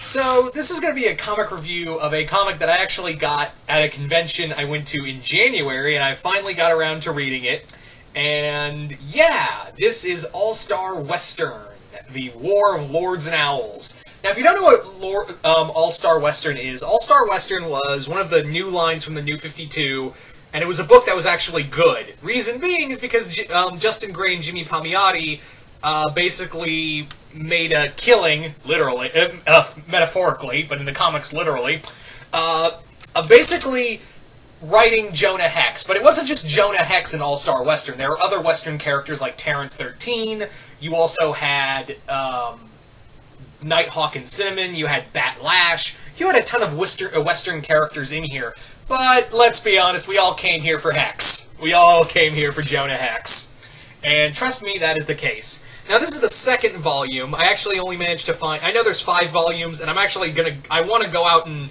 So, this is going to be a comic review of a comic that I actually got at a convention I went to in January, and I finally got around to reading it. And yeah, this is All-Star Western, the War of Lords and Owls. Now, if you don't know what All-Star Western is, All-Star Western was one of the new lines from the New 52, and it was a book that was actually good. Reason being is because Justin Gray and Jimmy Palmiotti basically made a killing, literally, metaphorically, but in the comics literally, basically writing Jonah Hex. But it wasn't just Jonah Hex in All-Star Western. There were other Western characters like Terrence 13. You also had Nighthawk and Cinnamon. You had Bat Lash. You had a ton of Western characters in here. But let's be honest, we all came here for Hex. We all came here for Jonah Hex. And trust me, that is the case. Now, this is the second volume. I actually only managed to find... I know there's 5 volumes, and I'm actually going to... I want to go out and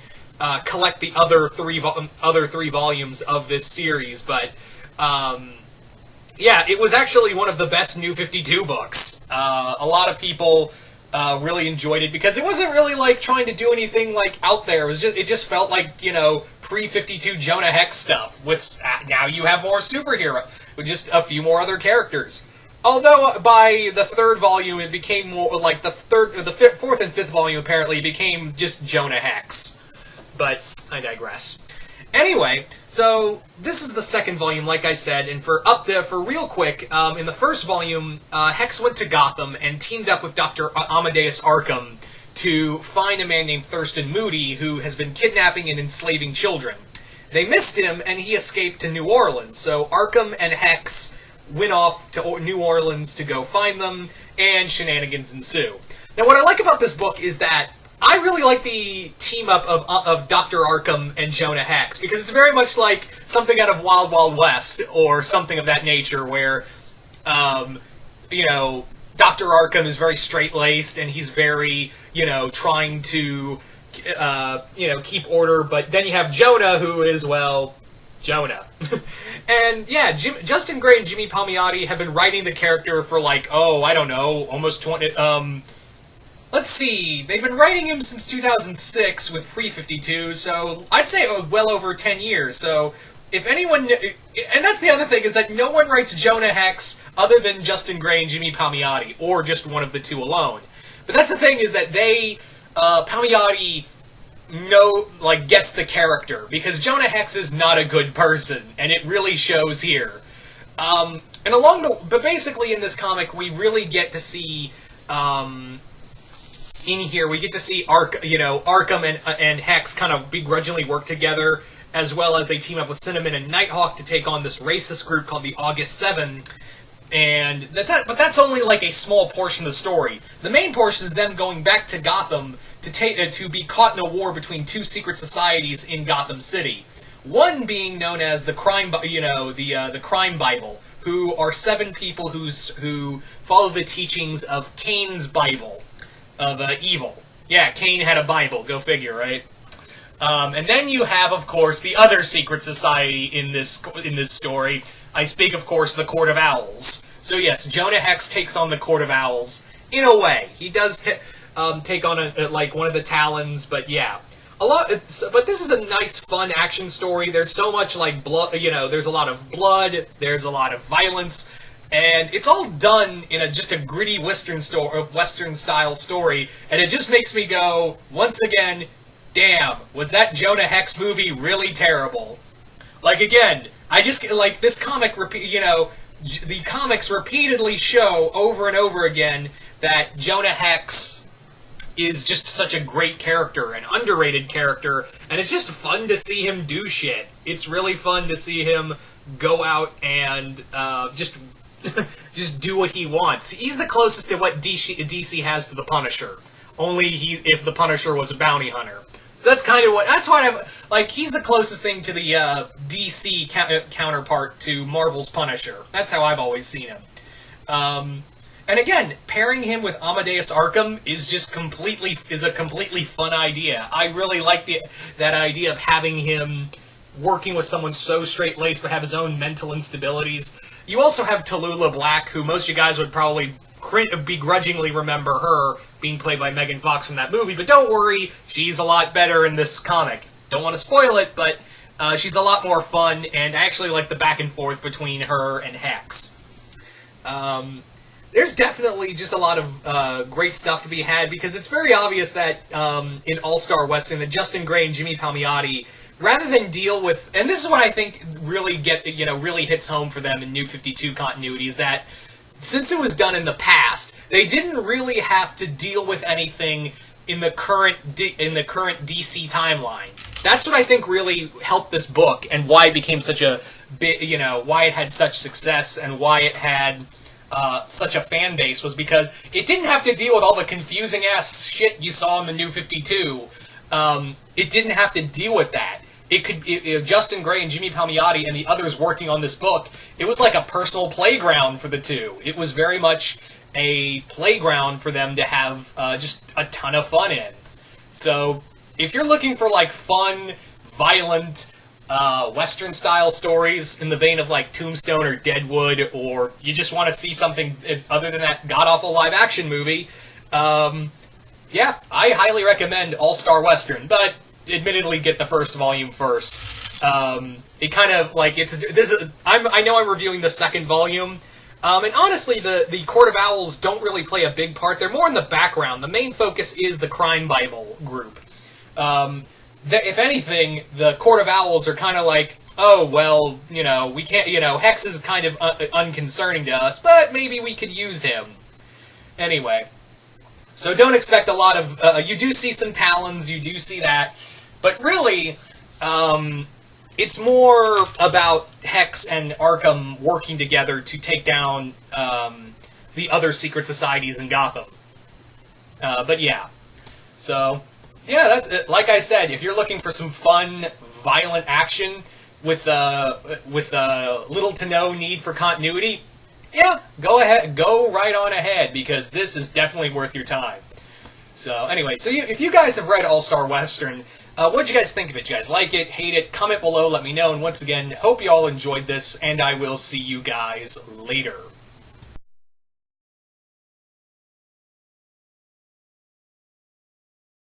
collect the other three volumes of this series, but... yeah, it was actually one of the best New 52 books. A lot of people really enjoyed it, because it wasn't really, like, trying to do anything, like, out there. It just felt like, you know, pre-52 Jonah Hex stuff. With now you have more superhero, with just a few more other characters. Although by the third volume it became more like the fourth and fifth volume apparently became just Jonah Hex. But I digress. Anyway, so this is the second volume, like I said, and for real quick, in the first volume, Hex went to Gotham and teamed up with Dr. Amadeus Arkham to find a man named Thurston Moody who has been kidnapping and enslaving children. They missed him, and he escaped to New Orleans, so Arkham and Hex went off to New Orleans to go find them, and shenanigans ensue. Now, what I like about this book is that I really like the team-up of Dr. Arkham and Jonah Hex, because it's very much like something out of Wild Wild West, or something of that nature, where, you know, Dr. Arkham is very straight-laced, and he's very, you know, trying to, you know, keep order, but then you have Jonah, who is, well, Jonah. And, yeah, Justin Gray and Jimmy Palmiotti have been writing the character for, like, oh, I don't know, almost 20, let's see, they've been writing him since 2006 with Pre-52, so I'd say well over 10 years, so if anyone... And that's the other thing, is that no one writes Jonah Hex other than Justin Gray and Jimmy Palmiotti, or just one of the two alone. But that's the thing, is that they... Palmiotti gets the character, because Jonah Hex is not a good person, and it really shows here. But basically in this comic, we really get to see, in here, we get to see Arkham and Hex kind of begrudgingly work together, as well as they team up with Cinnamon and Nighthawk to take on this racist group called the August 7, and but that's only like a small portion of the story. The main portion is them going back to Gotham to be caught in a war between two secret societies in Gotham City. One being known as the Crime, the Crime Bible, who are 7 people who follow the teachings of Cain's Bible of evil. Yeah, Cain had a Bible. Go figure, right? And then you have, of course, the other secret society in this story. I speak, of course, the Court of Owls. So yes, Jonah Hex takes on the Court of Owls in a way. He does take on one of the Talons, but yeah, but this is a nice, fun action story. There's so much like blood. There's a lot of blood. There's a lot of violence. And it's all done in just a gritty Western-style story, and it just makes me go, once again, damn, was that Jonah Hex movie really terrible? Like, again, I just, like, this comic, the comics repeatedly show over and over again that Jonah Hex is just such a great character, an underrated character, and it's just fun to see him do shit. It's really fun to see him go out and just do what he wants. He's the closest to what DC has to the Punisher. Only if the Punisher was a bounty hunter. So that's kind of he's the closest thing to the DC counterpart to Marvel's Punisher. That's how I've always seen him. And again, pairing him with Amadeus Arkham is a completely fun idea. I really like that idea of having him working with someone so straight-laced but have his own mental instabilities. You also have Tallulah Black, who most of you guys would probably begrudgingly remember her being played by Megan Fox from that movie. But don't worry, she's a lot better in this comic. Don't want to spoil it, but she's a lot more fun, and I actually like the back and forth between her and Hex. There's definitely just a lot of great stuff to be had, because it's very obvious that in All-Star Western that Justin Gray and Jimmy Palmiotti, rather than deal with, and this is what I think really really hits home for them in New 52 continuity, is that since it was done in the past, they didn't really have to deal with anything in the current DC timeline. That's what I think really helped this book, and why it became such a big, why it had such success, and why it had such a fan base, was because it didn't have to deal with all the confusing ass shit you saw in the New 52. It didn't have to deal with that. Justin Gray and Jimmy Palmiotti and the others working on this book, it was like a personal playground for the two. It was very much a playground for them to have just a ton of fun in. So, if you're looking for like fun, violent, Western-style stories in the vein of like Tombstone or Deadwood, or you just want to see something other than that god-awful live-action movie, yeah, I highly recommend All-Star Western, but admittedly get the first volume first. It kind of, like, I know I'm reviewing the second volume, and honestly, the Court of Owls don't really play a big part. They're more in the background. The main focus is the Crime Bible group. If anything, the Court of Owls are kind of like, oh, well, we can't, Hex is kind of unconcerning to us, but maybe we could use him. Anyway, so don't expect a lot of, you do see some Talons, you do see that, but really, it's more about Hex and Arkham working together to take down the other secret societies in Gotham. But yeah, so yeah, that's it. Like I said, if you're looking for some fun, violent action with little to no need for continuity, yeah, go right on ahead, because this is definitely worth your time. So anyway, if you guys have read All-Star Western, what'd you guys think of it? Did you guys like it, hate it? Comment below, let me know. And once again, hope you all enjoyed this, and I will see you guys later.